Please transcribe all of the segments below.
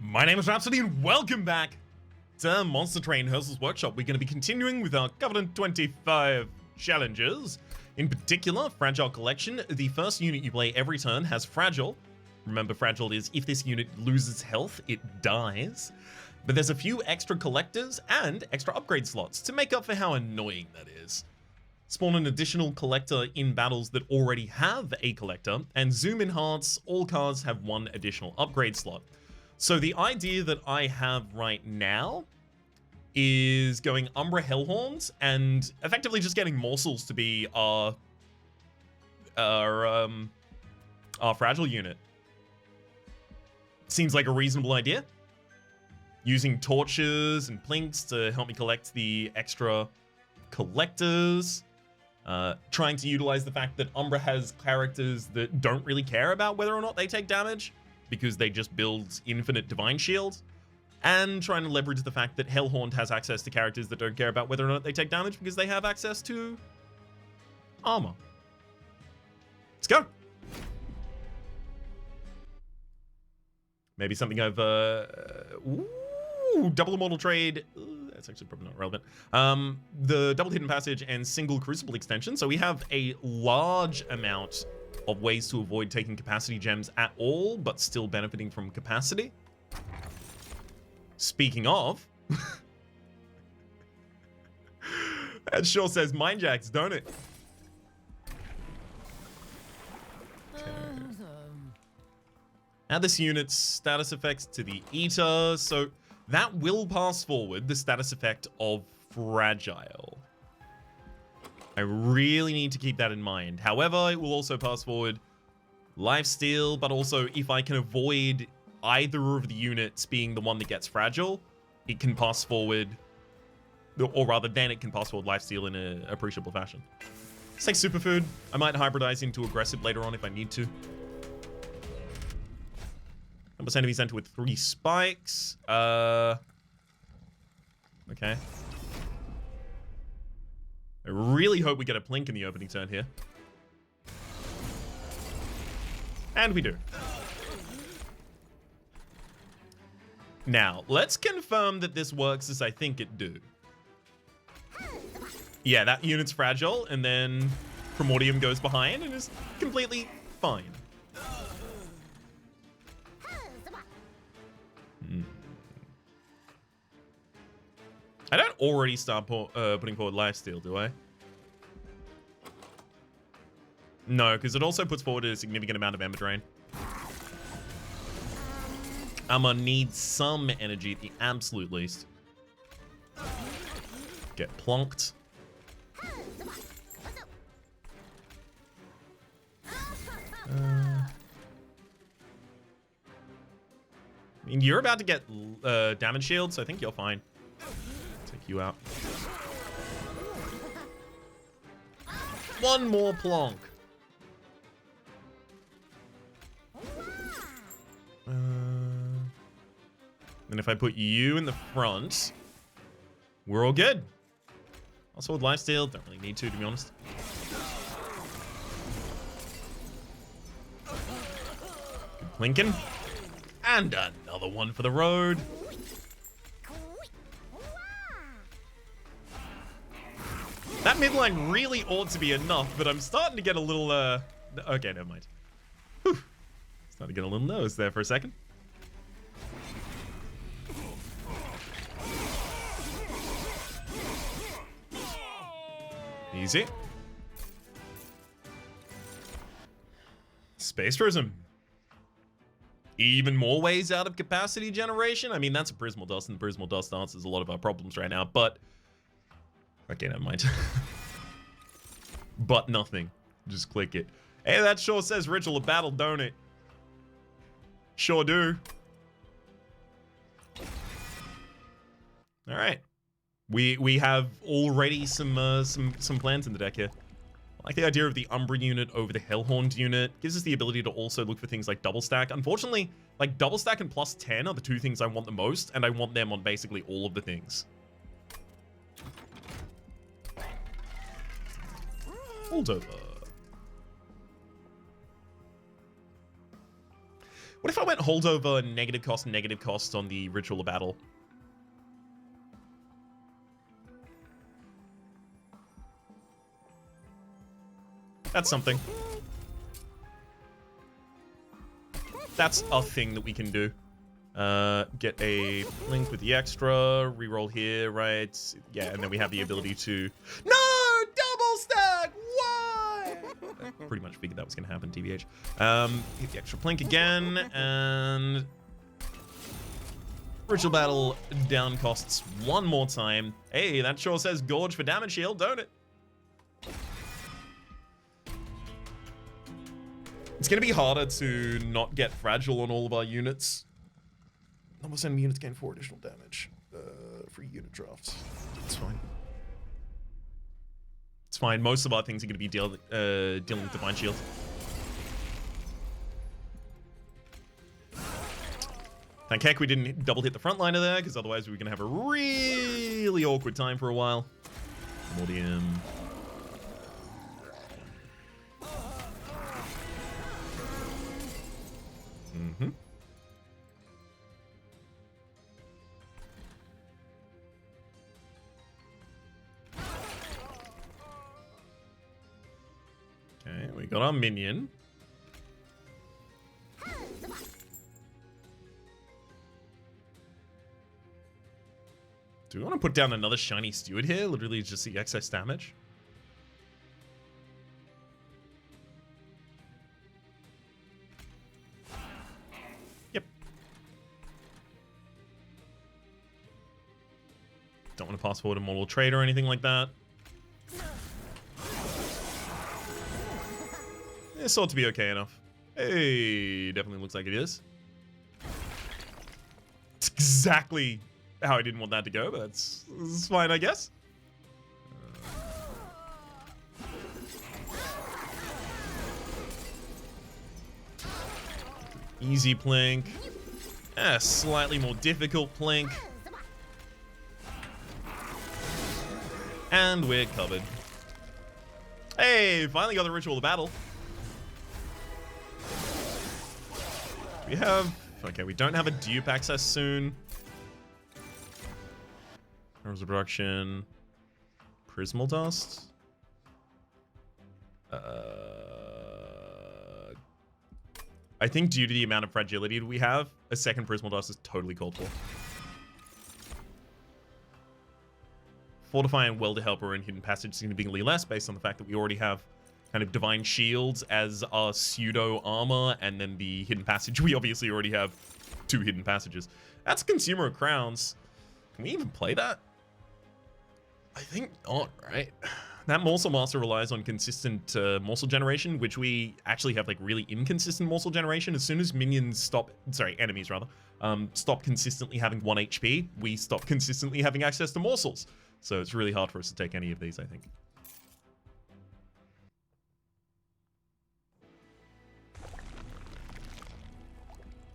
My name is Rhapsody and welcome back to Monster Train Herzal's Workshop. We're going to be continuing with our Covenant 25 challenges. In particular, Fragile Collection. The first unit you play every turn has Fragile. Remember, Fragile is if this unit loses health, it dies. But there's a few extra collectors and extra upgrade slots to make up for how annoying that is. Spawn an additional collector in battles that already have a collector, and zoom enhance, all cards have one additional upgrade slot. So the idea that I have right now is going Umbra Hellhorns and effectively just getting morsels to be our Fragile unit. Seems like a reasonable idea. Using torches and plinks to help me collect the extra collectors. Trying to utilize the fact that Umbra has characters that don't really care about whether or not they take damage, because they just build infinite Divine Shield, and trying to leverage the fact that Hellhorn has access to characters that don't care about whether or not they take damage because they have access to armor. Let's go. Maybe something over... Ooh, double immortal trade. Ooh, that's actually probably not relevant. The double hidden passage and single crucible extension. So we have a large amount of ways to avoid taking capacity gems at all, but still benefiting from capacity. Speaking of, that sure says mind jacks, don't it? Okay. Add this unit's status effects to the Eater, so that will pass forward the status effect of Fragile. I really need to keep that in mind. However, it will also pass forward Lifesteal, but also if I can avoid either of the units being the one that gets Fragile, it can pass forward, or rather then it can pass forward Lifesteal in an appreciable fashion. Let's take Superfood. I might hybridize into Aggressive later on if I need to. Number enemy center with 3 spikes. Okay. I really hope we get a plink in the opening turn here. And we do. Now, let's confirm that this works as I think it do. Yeah, that unit's Fragile, and then Primordium goes behind and is completely fine. I don't already start putting forward Lifesteal, do I? No, because it also puts forward a significant amount of Ember Drain. I'm gonna need some energy at the absolute least. Get plonked. I mean, you're about to get damage shield, so I think you're fine. Take you out. One more plonk. And if I put you in the front, we're all good. Also with Lifesteal, don't really need to be honest. Good plinking. And another one for the road. That midline really ought to be enough, but I'm starting to get a little, okay, never mind. Whew. Starting to get a little nervous there for a second. Easy. Space Prism. Even more ways out of capacity generation? I mean, that's a Prismal Dust, and the Prismal Dust answers a lot of our problems right now, but... Okay, never mind. But nothing. Just click it. Hey, that sure says Ritual of Battle, don't it? Sure do. Alright. We have already some plans in the deck here. I like the idea of the Umbra unit over the Hellhorned unit. Gives us the ability to also look for things like double stack. Unfortunately, like double stack and plus 10 are the two things I want the most, and I want them on basically all of the things. Hold over. What if I went holdover negative cost on the Ritual of Battle? That's something. That's a thing that we can do. Get a link with the extra, reroll here, right? Yeah, and then we have the ability to... No! Double stack! Why? I pretty much figured that was going to happen, TBH. Hit the extra plink again, and... Ritual Battle down costs one more time. Hey, that sure says Gorge for damage shield, don't it? It's going to be harder to not get fragile on all of our units. Almost enemy units gain 4 additional damage. Free unit drafts. It's fine. It's fine. Most of our things are going to be dealing with Divine Shield. Thank heck we didn't double hit the frontliner there, because otherwise we were going to have a really awkward time for a while. Mordium. Mm-hmm. Okay, we got our minion. Do we want to put down another shiny steward here? Literally just the excess damage. Yep. Don't want to pass forward a mortal trade or anything like that. It's thought to be okay enough. Hey, definitely looks like it is. It's exactly how I didn't want that to go, but that's fine, I guess. Easy plink. Slightly more difficult plink. And we're covered. Hey, finally got the Ritual of Battle. We have... Okay, we don't have a dupe access soon. Herzal production. Prismal Dust. I think due to the amount of fragility that we have, a second Prismal Dust is totally called for. Fortify and Welder Helper and Hidden Passage significantly less based on the fact that we already have kind of Divine Shields as our pseudo armor, and then the Hidden Passage. We obviously already have 2 Hidden Passages. That's Consumer of Crowns. Can we even play that? I think not, right? That Morsel Master relies on consistent morsel generation, which we actually have like really inconsistent morsel generation. As soon as minions stop, sorry, enemies rather, stop consistently having 1 HP, we stop consistently having access to morsels. So it's really hard for us to take any of these, I think.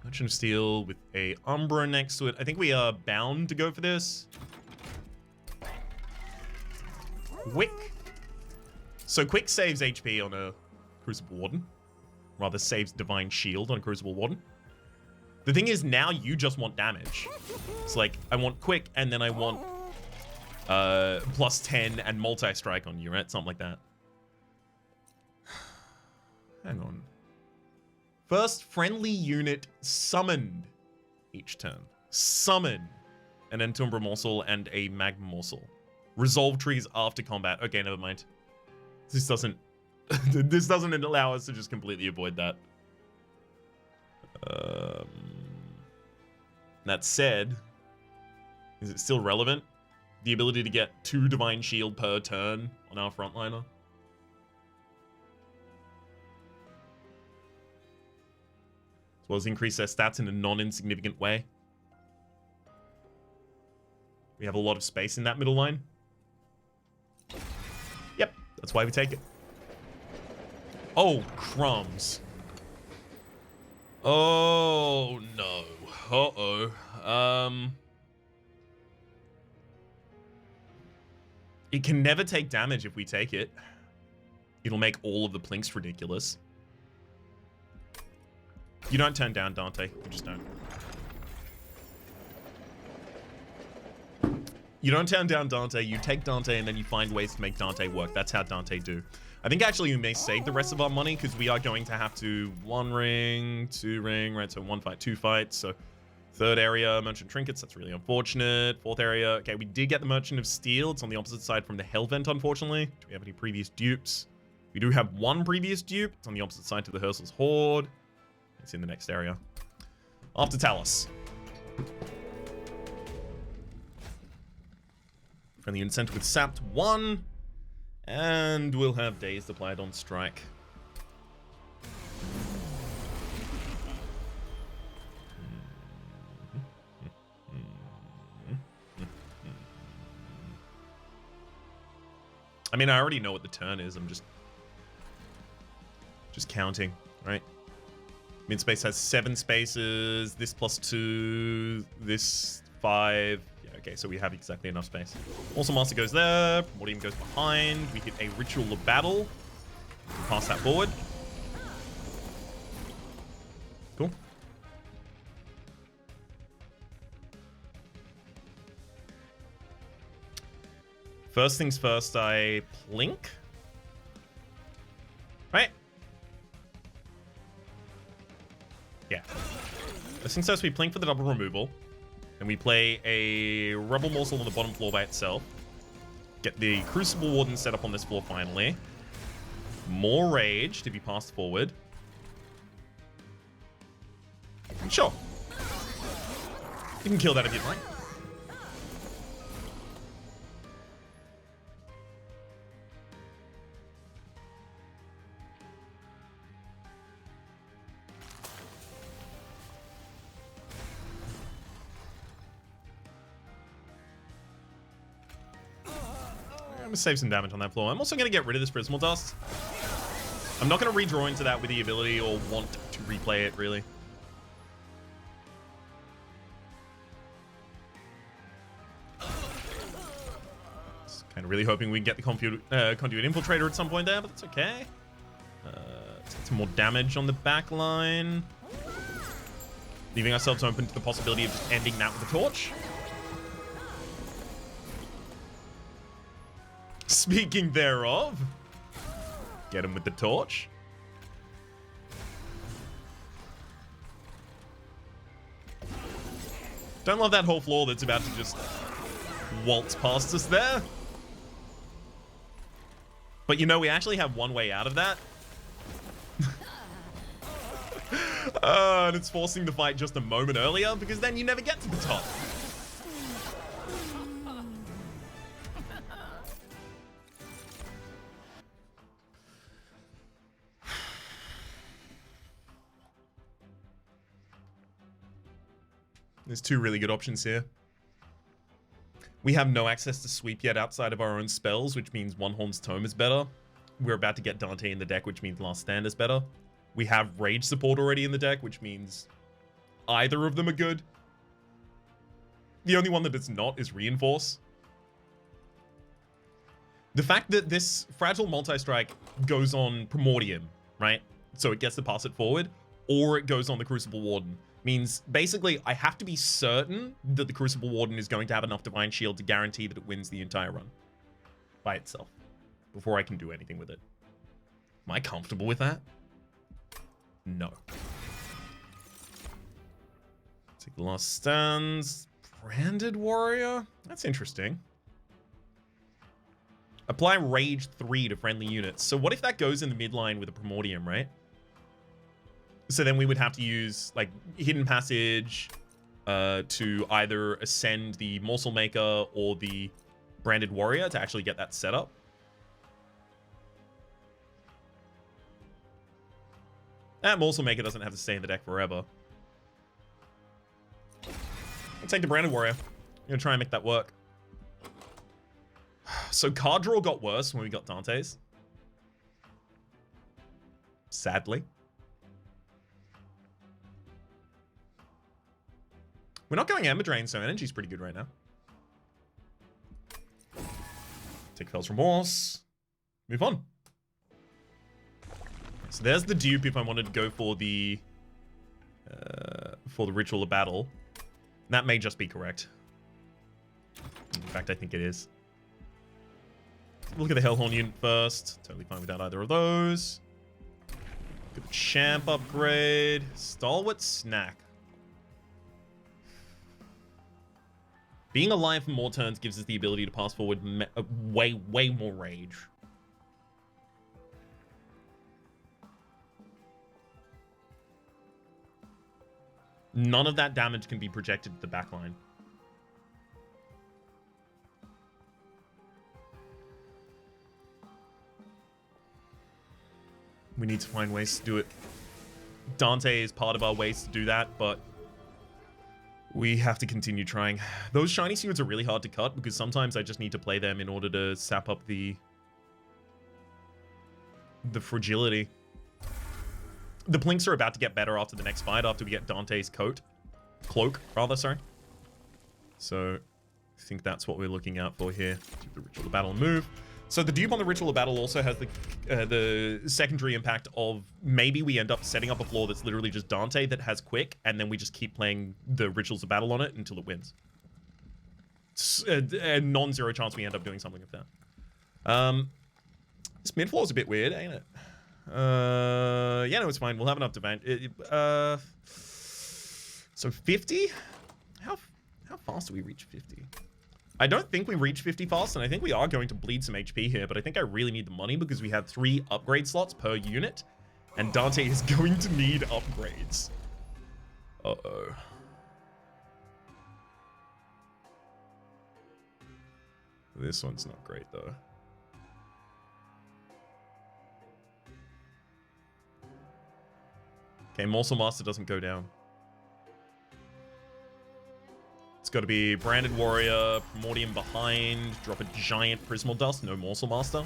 Merchant of Steel with a Umbra next to it. I think we are bound to go for this. Quick. So Quick saves HP on a Crucible Warden. Rather saves Divine Shield on a Crucible Warden. The thing is, now you just want damage. It's like, I want Quick, and then I want plus 10 and multi-strike on you, right? Something like that. Hang on. First friendly unit summoned each turn. Summon an Umbra Morsel and a Magma Morsel. Resolve trees after combat. Okay, never mind. This doesn't this doesn't allow us to just completely avoid that. That said, is it still relevant? The ability to get 2 Divine Shield per turn on our frontliner? As well as increase their stats in a non-insignificant way. We have a lot of space in that middle line. Yep, that's why we take it. Oh, crumbs. Oh, no. Uh-oh. It can never take damage if we take it. It'll make all of the plinks ridiculous. You don't turn down Dante. You just don't. You don't turn down Dante. You take Dante and then you find ways to make Dante work. That's how Dante do. I think actually we may save the rest of our money because we are going to have to 1 ring, 2 ring, right? So 1 fight, 2 fights. So 3rd area, Merchant Trinkets. That's really unfortunate. 4th area. Okay, we did get the Merchant of Steel. It's on the opposite side from the Hellvent, unfortunately. Do we have any previous dupes? We do have 1 previous dupe. It's on the opposite side to the Herzal's Horde. It's in the next area. After Talus. Friendly incentive with Sapped 1. And we'll have Dazed applied on Strike. I mean, I already know what the turn is. I'm just counting, right? Mid space has 7 spaces. This +2. This 5. Yeah, okay, so we have exactly enough space. Also, Master goes there. Primordium goes behind. We hit a Ritual of Battle. Pass that forward. Cool. First things first, I plink. Right? Yeah. First things first, we plink for the double removal. And we play a Rebel Morsel on the bottom floor by itself. Get the Crucible Warden set up on this floor finally. More Rage to be passed forward. Sure. You can kill that if you'd like. I'm gonna save some damage on that floor. I'm also gonna get rid of this Prismal Dust. I'm not gonna redraw into that with the ability or want to replay it, really. Just kind of really hoping we can get the Conduit Infiltrator at some point there, but that's okay. Take some more damage on the back line. Leaving ourselves open to the possibility of just ending that with a torch. Speaking thereof, get him with the torch. Don't love that whole floor that's about to just waltz past us there. But you know, we actually have one way out of that. And it's forcing the fight just a moment earlier, because then you never get to the top. There's 2 really good options here. We have no access to sweep yet outside of our own spells, which means One Horn's Tome is better. We're about to get Dante in the deck, which means Last Stand is better. We have Rage support already in the deck, which means either of them are good. The only one that it's not is Reinforce. The fact that this Fragile Multi-Strike goes on Primordium, right? So it gets to pass it forward, or it goes on the Crucible Warden. Means basically I have to be certain that the Crucible Warden is going to have enough Divine Shield to guarantee that it wins the entire run by itself before I can do anything with it. Am I comfortable with that? No. Take the Last Stands. Branded Warrior? That's interesting. Apply Rage 3 to friendly units. So what if that goes in the midline with a Primordium, right? So then we would have to use like Hidden Passage to either ascend the Morsel Maker or the Branded Warrior to actually get that set up. That Morsel Maker doesn't have to stay in the deck forever. I'll take the Branded Warrior. I'm gonna try and make that work. So card draw got worse when we got Dante's. Sadly. We're not going Ember Drain, so energy's pretty good right now. Take Fel's Remorse. Move on. So there's the dupe if I wanted to go for the for the Ritual of Battle. That may just be correct. In fact, I think it is. Look at the Hellhorn unit first. Totally fine without either of those. Look at the Champ upgrade. Stalwart Snack. Being alive for more turns gives us the ability to pass forward way more rage. None of that damage can be projected to the backline. We need to find ways to do it. Dante is part of our ways to do that, but we have to continue trying. Those shiny units are really hard to cut because sometimes I just need to play them in order to sap up the fragility. The Plinks are about to get better after the next fight, after we get Dante's cloak, rather, sorry. So I think that's what we're looking out for here. Do the Ritual of Battle move. So the dupe on the Ritual of Battle also has the secondary impact of maybe we end up setting up a floor that's literally just Dante that has quick, and then we just keep playing the Rituals of Battle on it until it wins. It's a non-zero chance we end up doing something with that. This mid floor is a bit weird, ain't it? Yeah, no, it's fine. We'll have enough to vent. So 50? How fast do we reach 50? I don't think we reach 50 fast, and I think we are going to bleed some HP here, but I think I really need the money because we have 3 upgrade slots per unit, and Dante is going to need upgrades. Uh-oh. This one's not great, though. Okay, Morsel Master doesn't go down. It's got to be Branded Warrior, Primordium behind, drop a giant Prismal Dust, no Morsel Master.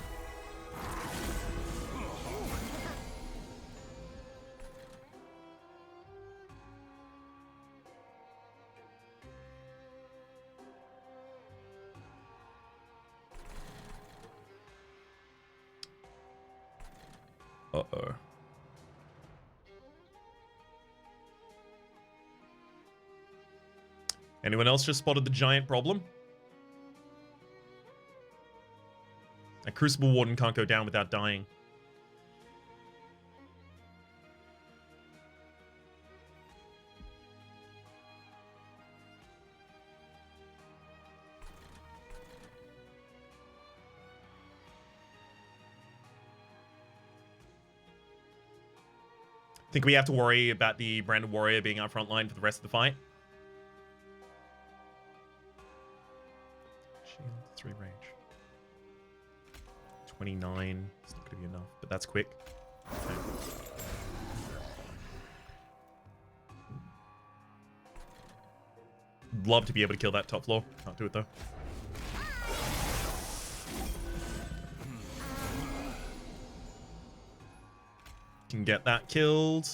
Uh-oh. Anyone else just spotted the giant problem? A Crucible Warden can't go down without dying. Think we have to worry about the Branded Warrior being our front line for the rest of the fight? 3 range. 29. It's not going to be enough, but that's quick. Okay. Love to be able to kill that top floor. Can't do it though. Can get that killed.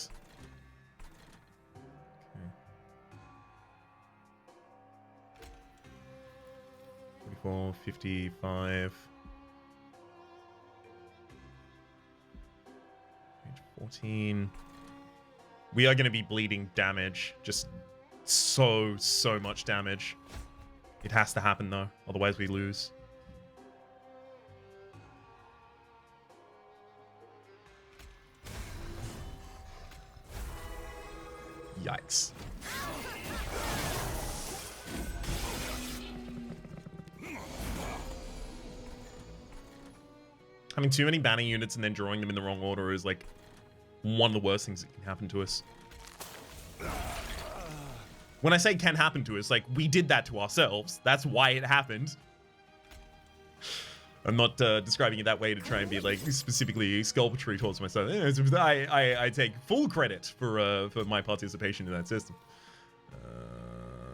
55. Page 14. We are going to be bleeding damage. Just so much damage. It has to happen though, otherwise we lose. Yikes. Having too many banner units and then drawing them in the wrong order is like one of the worst things that can happen to us. When I say can happen to us, like we did that to ourselves. That's why it happened. I'm not describing it that way to try and be like specifically exculpatory towards myself. I take full credit for my participation in that system.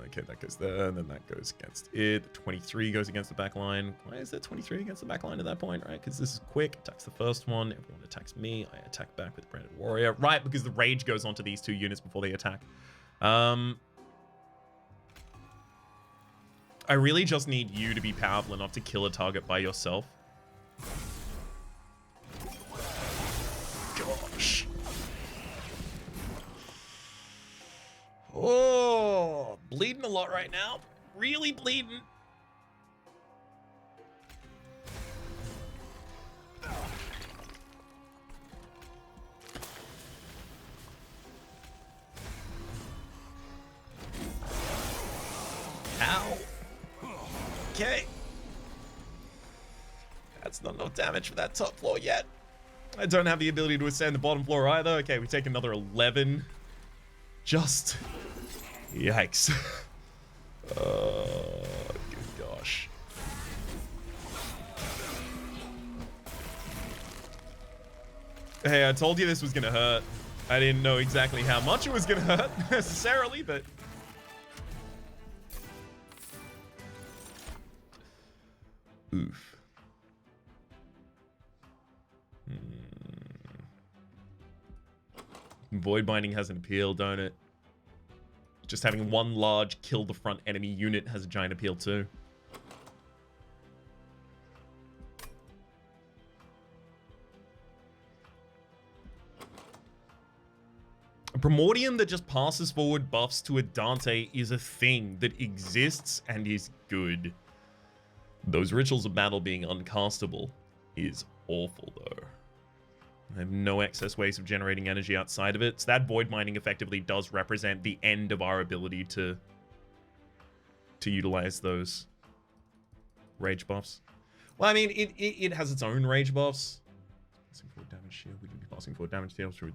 Okay, that goes there, and then that goes against it. 23 goes against the back line. Why is there 23 against the back line at that point, right? Because this is quick. Attacks the first one. Everyone attacks me. I attack back with Branded Warrior. Right, because the rage goes onto these 2 units before they attack. I really just need you to be powerful enough to kill a target by yourself. Gosh. Oh, bleeding a lot right now. Really bleeding. Ow. Okay. That's not enough damage for that top floor yet. I don't have the ability to withstand the bottom floor either. Okay, we take another 11. Just... Yikes. Good gosh. Hey, I told you this was gonna hurt. I didn't know exactly how much it was gonna hurt necessarily, but... Oof. Void Binding has an appeal, don't it? Just having one large kill the front enemy unit has a giant appeal too. A Primordium that just passes forward buffs to a Dante is a thing that exists and is good. Those Rituals of Battle being uncastable is awful though. I have no excess ways of generating energy outside of it. So that Void Mining effectively does represent the end of our ability to utilize those rage buffs. Well, I mean, it has its own rage buffs. Passing forward damage shield. We can be passing forward damage shield through.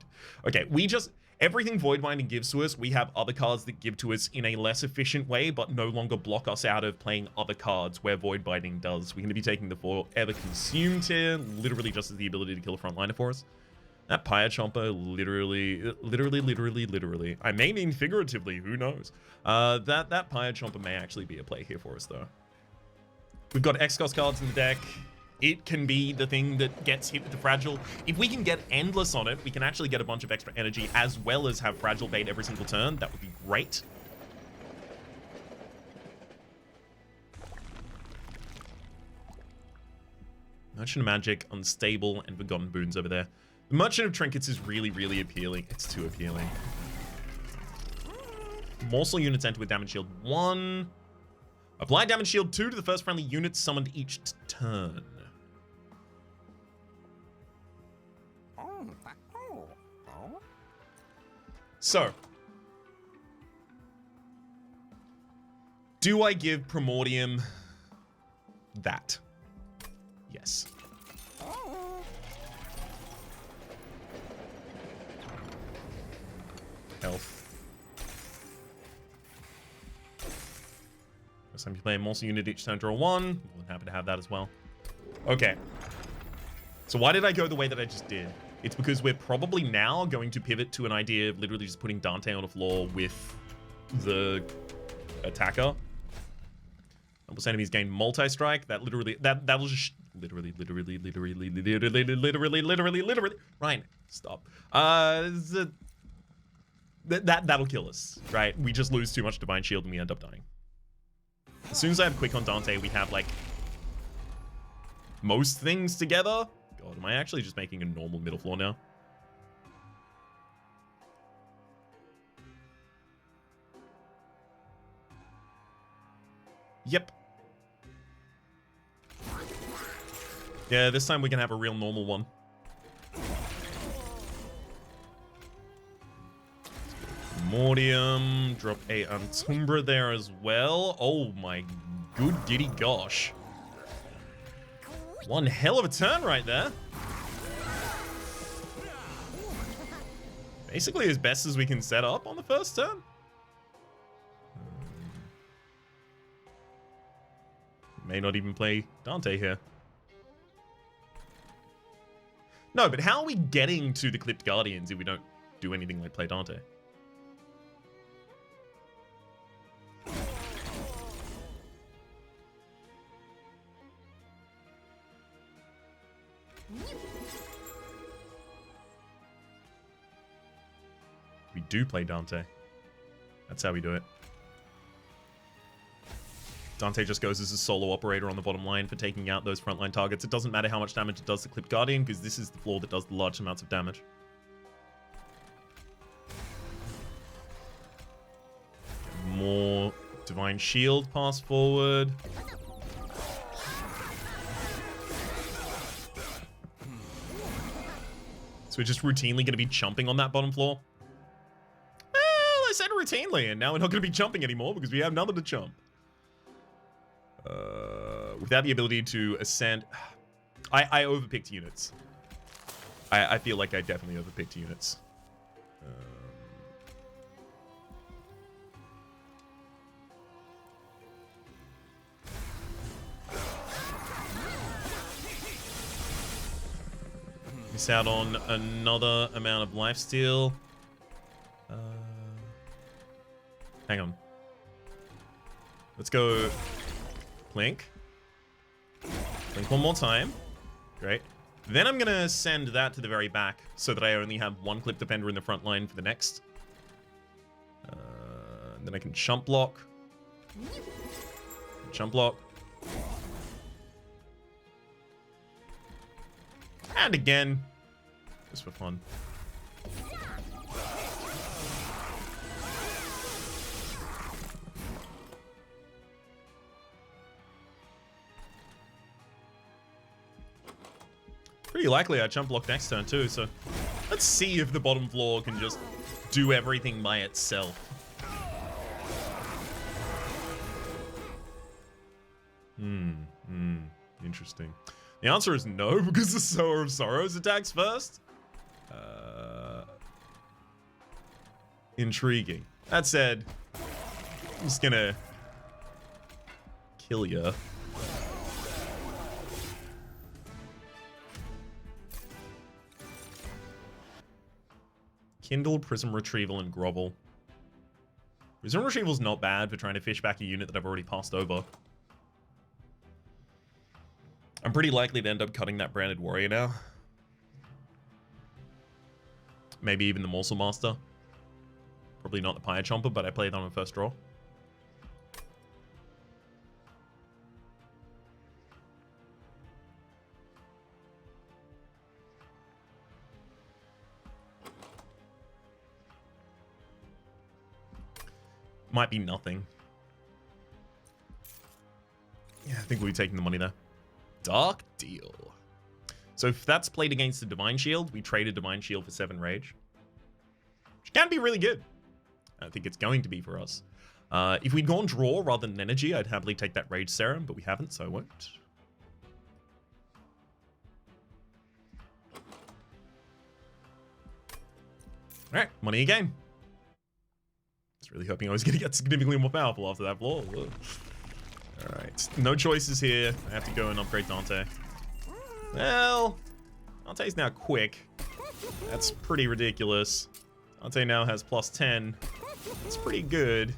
Okay, we just... Everything Void Binding gives to us, we have other cards that give to us in a less efficient way, but no longer block us out of playing other cards where Void Binding does. We're going to be taking the Forever Consumed here, literally just as the ability to kill a frontliner for us. That Pyre Chomper, literally. I may mean figuratively, who knows? That Pyre Chomper may actually be a play here for us, though. We've got X-Cost cards in the deck. It can be the thing that gets hit with the Fragile. If we can get Endless on it, we can actually get a bunch of extra energy as well as have Fragile bait every single turn. That would be great. Merchant of Magic, Unstable, and Forgotten Boons over there. The Merchant of Trinkets is really appealing. It's too appealing. Morsel units enter with damage shield 1. Apply damage shield 2 to the first friendly unit summoned each turn. So, do I give Primordium that? Yes. Health. First time you play a Morsel unit each turn, draw 1. More than happy to have that as well. Okay. So why did I go the way that I just did? It's because we're probably now going to pivot to an idea of literally just putting Dante on the floor with the attacker. Almost enemies gain multi-strike. That literally, that'll just literally. Ryan, stop. That'll kill us, right? We just lose too much Divine Shield and we end up dying. As soon as I have Quick on Dante, we have like most things together. God, am I actually just making a normal middle floor now? Yep. Yeah, this time we can have a real normal one. Mordium, drop a Umbra there as well. Oh my good giddy gosh. One hell of a turn right there. Basically as best as we can set up on the first turn. May not even play Dante here. No, but how are we getting to the Clipped Guardians if we don't do anything like play Dante? We do play Dante. That's how we do it. Dante just goes as a solo operator on the bottom line for taking out those frontline targets. It doesn't matter how much damage it does to Clipped Guardian, because this is the floor that does the large amounts of damage. more Divine Shield pass forward. So we're just routinely going to be jumping on that bottom floor. Well, I said routinely, and now we're not going to be jumping anymore because we have nothing to jump. Without the ability to ascend... I overpicked units. I feel like I definitely overpicked units. Miss out on another amount of lifesteal. Hang on. Let's go Plink. Plink one more time. Great. Then I'm going to send that to the very back so that I only have one clip defender in the front line for the next. Then I can chump block. Chump block. And again, just for fun. Pretty likely I chump block next turn too, so let's see if the bottom floor can just do everything by itself. Interesting. The answer is no, because the Sower of Sorrows attacks first. Intriguing. That said, I'm just gonna kill ya. Kindle, Prism Retrieval, and Grovel. Prism Retrieval's not bad for trying to fish back a unit that I've already passed over. I'm pretty likely to end up cutting that Branded Warrior now. Maybe even the Morsel Master. Probably not the Pyre Chomper, but I played on a first draw. Might be nothing. Yeah, I think we'll be taking the money there. Dark Deal. So if that's played against the Divine Shield, we trade a Divine Shield for 7 Rage. Which can be really good. I think it's going to be for us. If we'd gone draw rather than energy, I'd happily take that Rage Serum, but we haven't, so I won't. Alright, money again. I was really hoping I was going to get significantly more powerful after that blow. Alright, no choices here. I have to go and upgrade Dante. Well, Dante's now quick. That's pretty ridiculous. Dante now has +10. That's pretty good. Do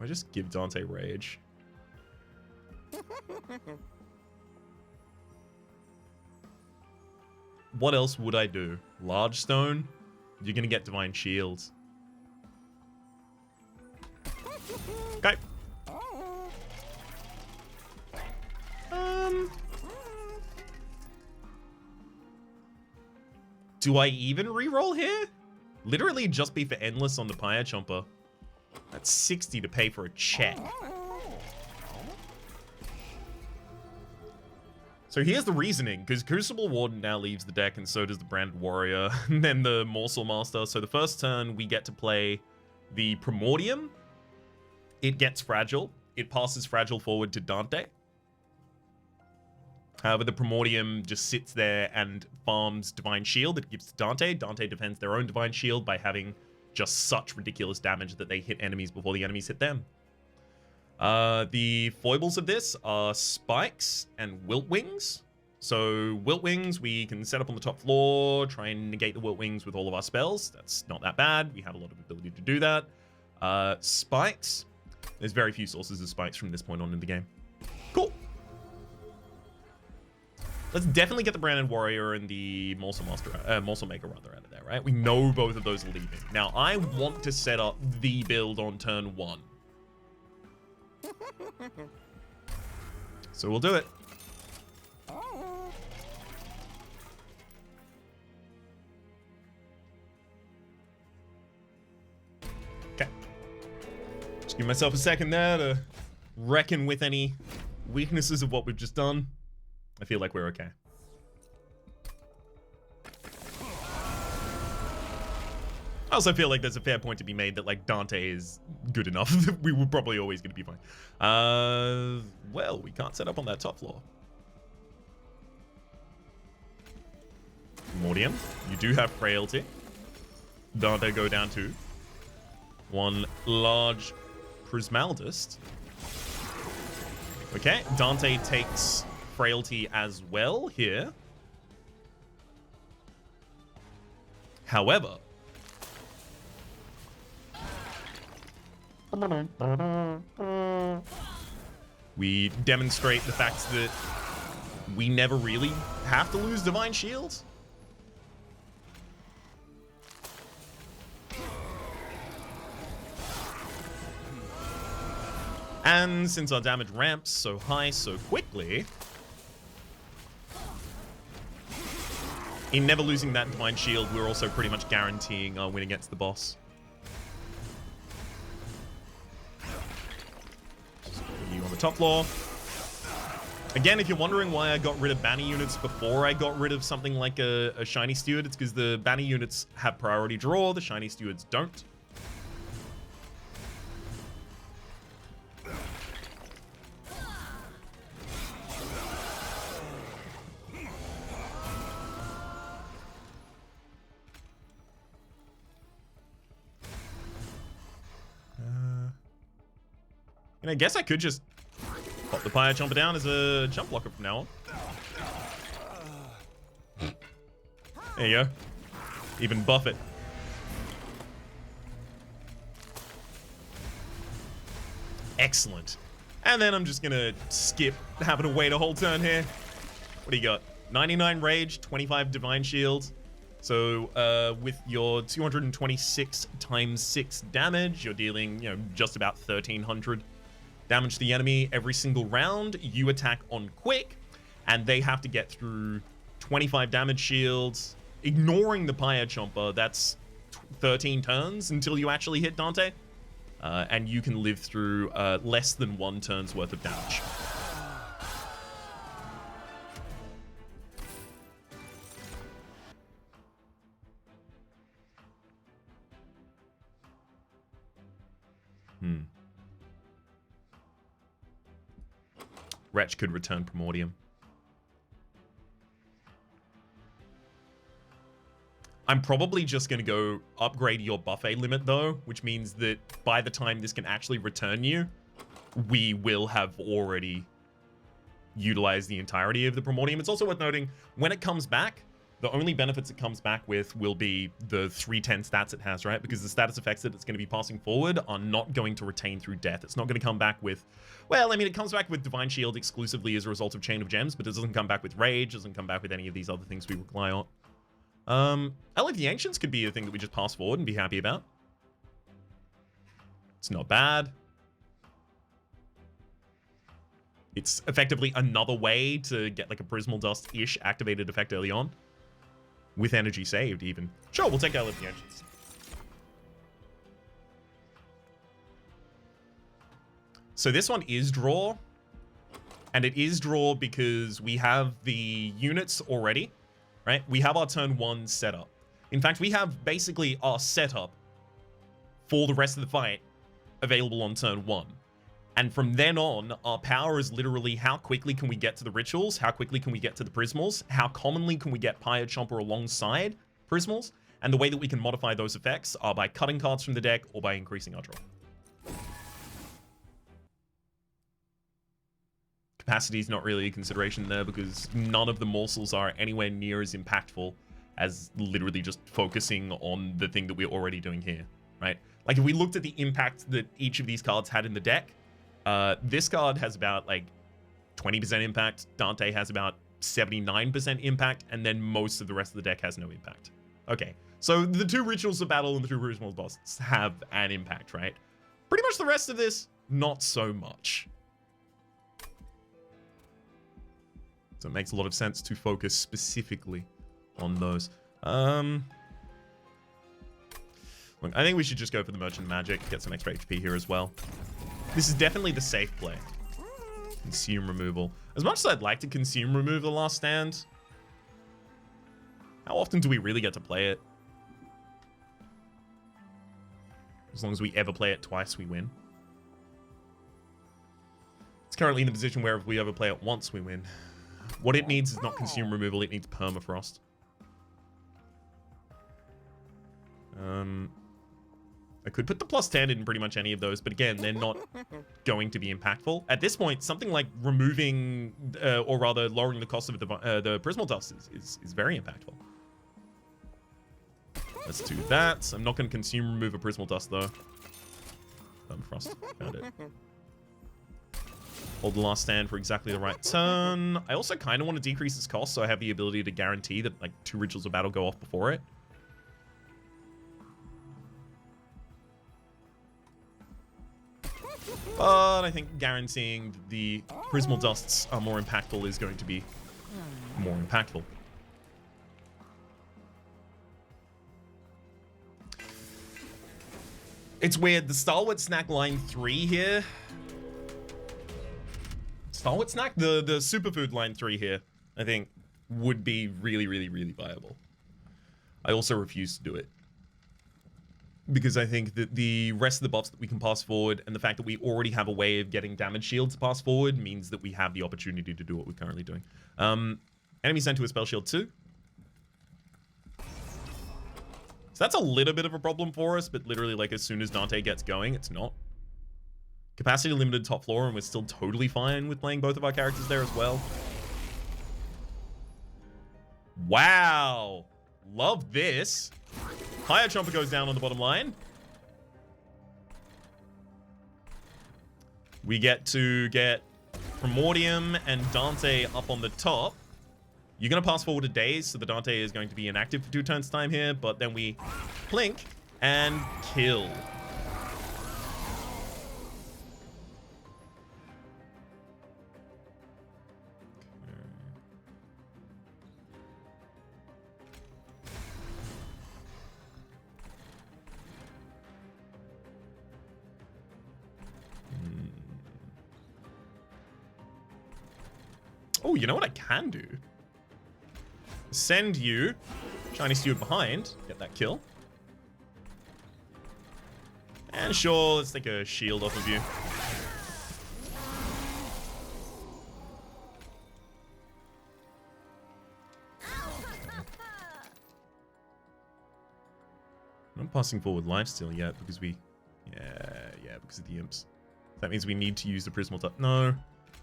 I just give Dante Rage? What else would I do? Large Stone? You're gonna get Divine Shields. Okay. Do I even reroll here? Literally just be for Endless on the Pyre Chomper. That's 60 to pay for a check. So here's the reasoning, because Crucible Warden now leaves the deck, and so does the Branded Warrior, and then the Morsel Master. So the first turn, we get to play the Primordium. It gets Fragile. It passes Fragile forward to Dante. However, the Primordium just sits there and farms Divine Shield that it gives to Dante. Dante defends their own Divine Shield by having just such ridiculous damage that they hit enemies before the enemies hit them. The foibles of this are Spikes and Wilt Wings. So Wilt Wings, we can set up on the top floor, try and negate the Wilt Wings with all of our spells. That's not that bad. We have a lot of ability to do that. Spikes. There's very few sources of Spikes from this point on in the game. Cool. Let's definitely get the Branded Warrior and the Morsel Maker rather out of there, right? We know both of those are leaving. Now, I want to set up the build on turn 1. So we'll do it. Okay. Just give myself a second there to reckon with any weaknesses of what we've just done. I feel like we're okay. I also feel like there's a fair point to be made that, like, Dante is good enough. We were probably always going to be fine. Well, we can't set up on that top floor. Mordium, you do have frailty. Dante go down to one large Prismaldist. Okay, Dante takes frailty as well here. However, we demonstrate the fact that we never really have to lose Divine Shields. And since our damage ramps so high so quickly, in never losing that Divine Shield, we're also pretty much guaranteeing our win against the boss. You on the top floor. Again, if you're wondering why I got rid of banner units before I got rid of something like a Shiny Steward, it's because the banner units have priority draw, the Shiny Stewards don't. And I guess I could just pop the Pyre Chomper down as a jump blocker from now on. There you go. Even buff it. Excellent. And then I'm just gonna skip having to wait a whole turn here. What do you got? 99 Rage, 25 Divine Shield. So with your 226 times 6 damage, you're dealing, just about 1,300 damage to the enemy every single round. You attack on quick, and they have to get through 25 damage shields. Ignoring the Pyre Chomper, that's 13 turns until you actually hit Dante. And you can live through less than 1 turn's worth of damage. Wretch could return Primordium. I'm probably just going to go upgrade your buffet limit, though, which means that by the time this can actually return you, we will have already utilized the entirety of the Primordium. It's also worth noting, when it comes back, the only benefits it comes back with will be the 310 stats it has, right? Because the status effects that it's going to be passing forward are not going to retain through death. It's not going to come back with, well, I mean, it comes back with Divine Shield exclusively as a result of Chain of Gems, but it doesn't come back with Rage, doesn't come back with any of these other things we rely on. Ally of the Ancients could be a thing that we just pass forward and be happy about. It's not bad. It's effectively another way to get like a Prismal Dust-ish activated effect early on. With energy saved, even. Sure, we'll take Ally of the Ancients. So this one is draw. And it is draw because we have the units already, right? We have our turn 1 setup. In fact, we have basically our setup for the rest of the fight available on turn 1. And from then on, our power is literally how quickly can we get to the rituals, how quickly can we get to the Prismals, how commonly can we get Pyre Chomper alongside Prismals, and the way that we can modify those effects are by cutting cards from the deck or by increasing our draw. Capacity is not really a consideration there because none of the morsels are anywhere near as impactful as literally just focusing on the thing that we're already doing here, right? Like if we looked at the impact that each of these cards had in the deck, this card has about like 20% impact, Dante has about 79% impact, and then most of the rest of the deck has no impact. Okay, so the 2 Rituals of Battle and the 2 Rituals Bosses have an impact, right? Pretty much the rest of this, not so much. So it makes a lot of sense to focus specifically on those. Look, I think we should just go for the Merchant Magic, get some extra HP here as well. This is definitely the safe play. Consume removal. As much as I'd like to consume remove the last stand, how often do we really get to play it? As long as we ever play it twice, we win. It's currently in the position where if we ever play it once, we win. What it needs is not consume removal, it needs permafrost. I could put the +10 in pretty much any of those, but again, they're not going to be impactful. At this point, something like removing, or rather lowering the cost of the Prismal Dust is very impactful. Let's do that. I'm not going to consume remove a Prismal Dust, though. Permafrost. Found it. Hold the last stand for exactly the right turn. I also kind of want to decrease its cost, so I have the ability to guarantee that, like, 2 Rituals of Battle go off before it. But I think guaranteeing the Prismal Dusts are more impactful is going to be more impactful. It's weird. The Stalwart Snack line 3 here. Stalwart Snack? The Superfood line 3 here, I think, would be really, really, really viable. I also refuse to do it. Because I think that the rest of the buffs that we can pass forward and the fact that we already have a way of getting damage shields pass forward means that we have the opportunity to do what we're currently doing. Enemy sent to a spell shield too. So that's a little bit of a problem for us, but literally like as soon as Dante gets going, it's not. Capacity limited top floor, and we're still totally fine with playing both of our characters there as well. Wow. Love this. Higher Chomper goes down on the bottom line. We get to get Primordium and Dante up on the top. You're going to pass forward a Daze, so the Dante is going to be inactive for 2 turns time here, but then we plink and kill. Oh, you know what I can do? Send you, Shiny Steward behind, get that kill. And sure, let's take a shield off of you. I'm not passing forward lifesteal yet because we... Yeah, because of the imps. That means we need to use the Prismal Dust. No.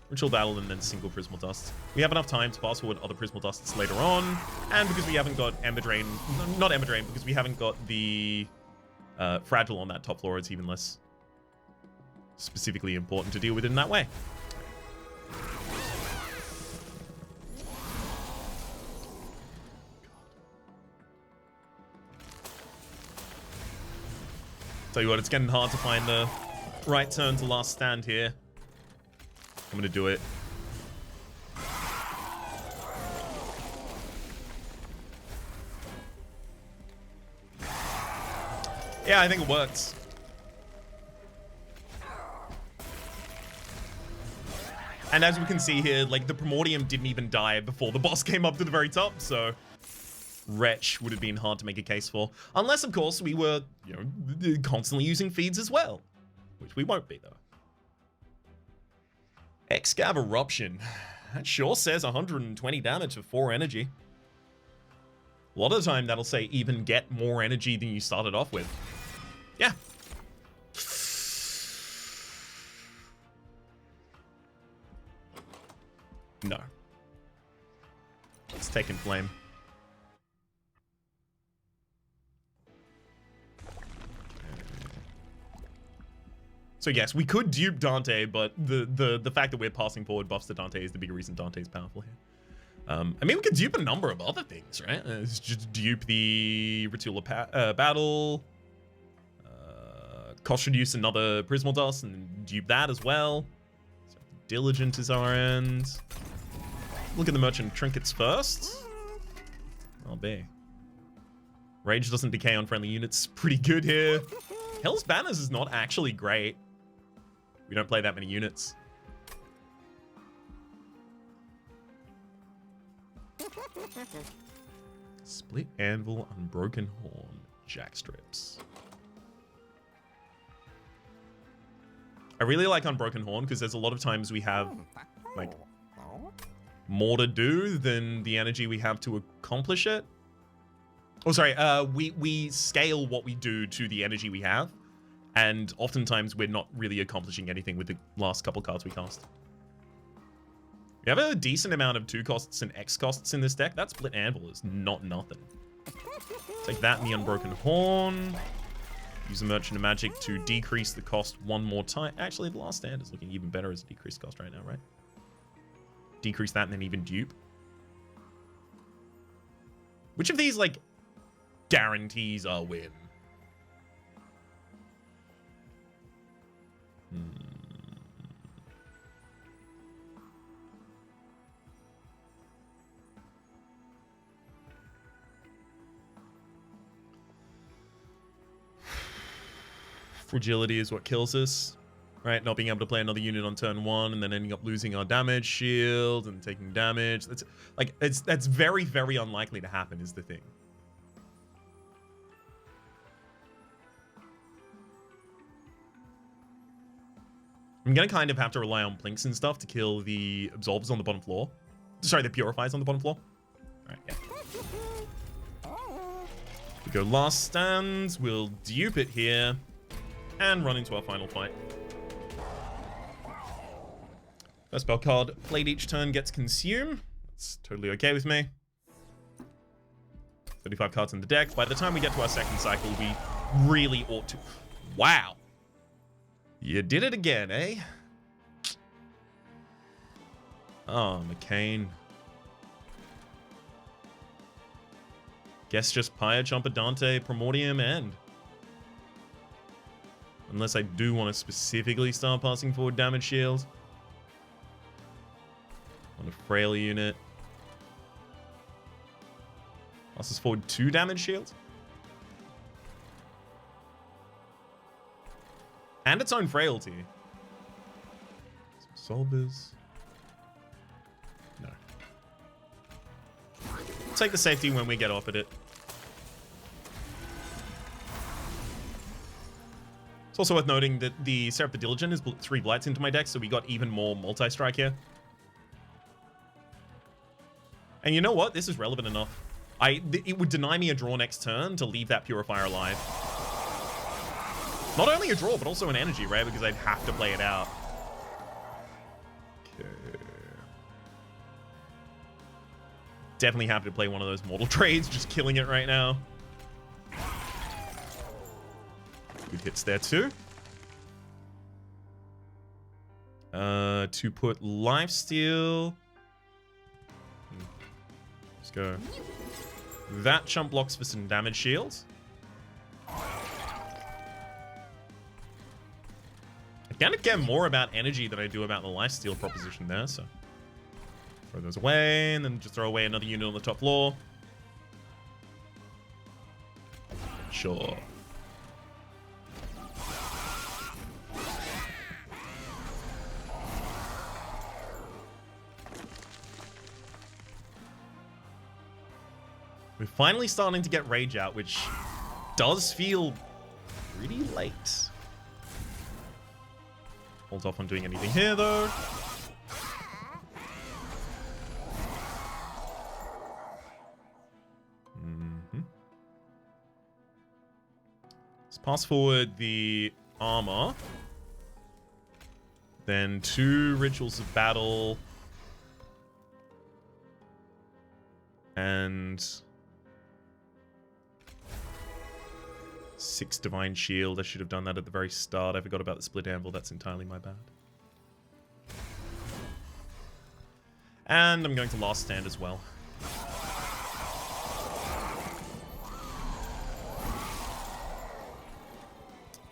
Ritual Battle and then single Prismal Dust. We have enough time to pass forward other Prismal Dusts later on. And because we haven't got Ember Drain... Not Ember Drain, because we haven't got the Fragile on that top floor, it's even less specifically important to deal with in that way. Tell you what, it's getting hard to find the right turn to last stand here. I'm gonna do it. Yeah, I think it works. And as we can see here, like, the Primordium didn't even die before the boss came up to the very top, so... Wretch would have been hard to make a case for. Unless, of course, we were, you know, constantly using feeds as well. Which we won't be, though. X-Scab Eruption. That sure says 120 damage for 4 energy. A lot of the time, that'll say even get more energy than you started off with. Yeah. No. It's taking flame. So yes, we could dupe Dante, but the fact that we're passing forward buffs to Dante is the bigger reason Dante's powerful here. I mean, we could dupe a number of other things, right? Just dupe the Ritual Battle, cost reduce another Prismal Dust, and then dupe that as well. So Diligent is our end. Look at the Merchant Trinkets first. I'll be. Rage doesn't decay on friendly units. Pretty good here. Hell's Banners is not actually great. We don't play that many units. Split Anvil, Unbroken Horn, Jackstrips. I really like Unbroken Horn because there's a lot of times we have like more to do than the energy we have to accomplish it. Oh, sorry. We scale what we do to the energy we have, and oftentimes we're not really accomplishing anything with the last couple cards we cast. We have a decent amount of 2 costs and X costs in this deck. That Split Anvil is not nothing. Take that and the Unbroken Horn. Use the Merchant of Magic to decrease the cost one more time. Actually, the Last Stand is looking even better as a decreased cost right now, right? Decrease that and then even dupe. Which of these, like, guarantees a win? Fragility is what kills us, right? Not being able to play another unit on turn 1 and then ending up losing our damage shield and taking damage. That's very, very unlikely to happen is the thing. I'm gonna kind of have to rely on Blinks and stuff to kill the Absolvers on the bottom floor. Sorry, the Purifiers on the bottom floor. All right, yeah. We go Last Stands. We'll dupe it here and run into our final fight. First spell card played each turn gets consumed. That's totally okay with me. 35 cards in the deck. By the time we get to our second cycle, we really ought to... Wow. You did it again, eh? Oh, McCain. Guess just Pyre, Chomper, Dante, Primordium, and... Unless I do want to specifically start passing forward damage shield. On a frail unit. Passes forward 2 damage shields. And its own frailty. Some solvers. No. Take the safety when we get offered it. It's also worth noting that the Seraph Diligent is 3 blights into my deck, so we got even more multi-strike here. And you know what? This is relevant enough. It would deny me a draw next turn to leave that Purifier alive. Not only a draw, but also an energy, right? Because I'd have to play it out. Okay. Definitely happy to play one of those mortal trades, just killing it right now. Good hits there too. To put lifesteal. Let's go. That chump blocks for some damage shields. I kind of care more about energy than I do about the lifesteal proposition there, so throw those away, and then just throw away another unit on the top floor. Sure. We're finally starting to get rage out, which does feel pretty late. Hold off on doing anything here, though. Let's pass forward the armor. Then 2 Rituals of Battle. And 6 Divine Shield. I should have done that at the very start. I forgot about the Split Anvil. That's entirely my bad. And I'm going to Last Stand as well.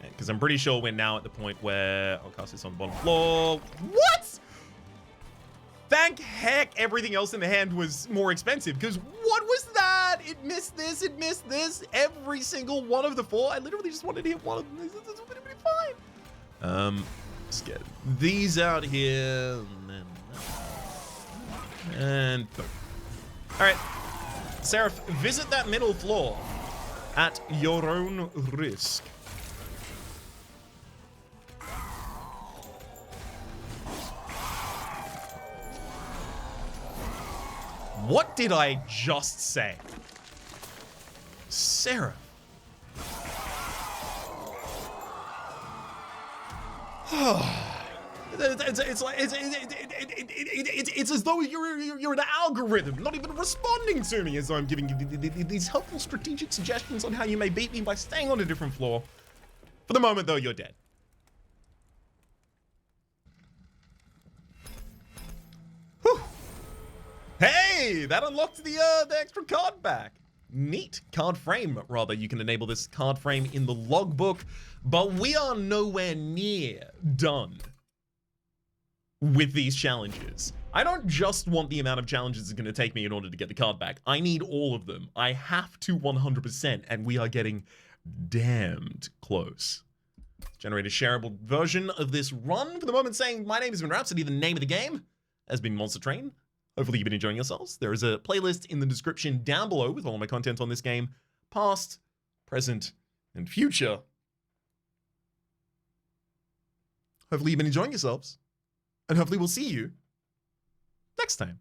Because I'm pretty sure we're now at the point where I'll cast this on the bottom floor. What? Thank heck everything else in the hand was more expensive, because what was that? It missed this, it missed this. Every single one of the 4. I literally just wanted to hit one of them. This would have been fine. Let's get these out here. And boom. Alright. Seraph, visit that middle floor at your own risk. What did I just say? Seraph. It's as though you're an algorithm, not even responding to me as though I'm giving you these helpful strategic suggestions on how you may beat me by staying on a different floor. For the moment, though, you're dead. Whew. Hey, that unlocked the extra card back. Neat. Card frame, rather. You can enable this card frame in the logbook, but we are nowhere near done with these challenges. I don't just want the amount of challenges it's going to take me in order to get the card back. I need all of them. I have to 100%, and we are getting damned close. Generate a shareable version of this run. For the moment, saying my name has been Rhapsody. The name of the game has been Monster Train. Hopefully you've been enjoying yourselves. There is a playlist in the description down below with all of my content on this game. Past, present, and future. Hopefully you've been enjoying yourselves. And hopefully we'll see you next time.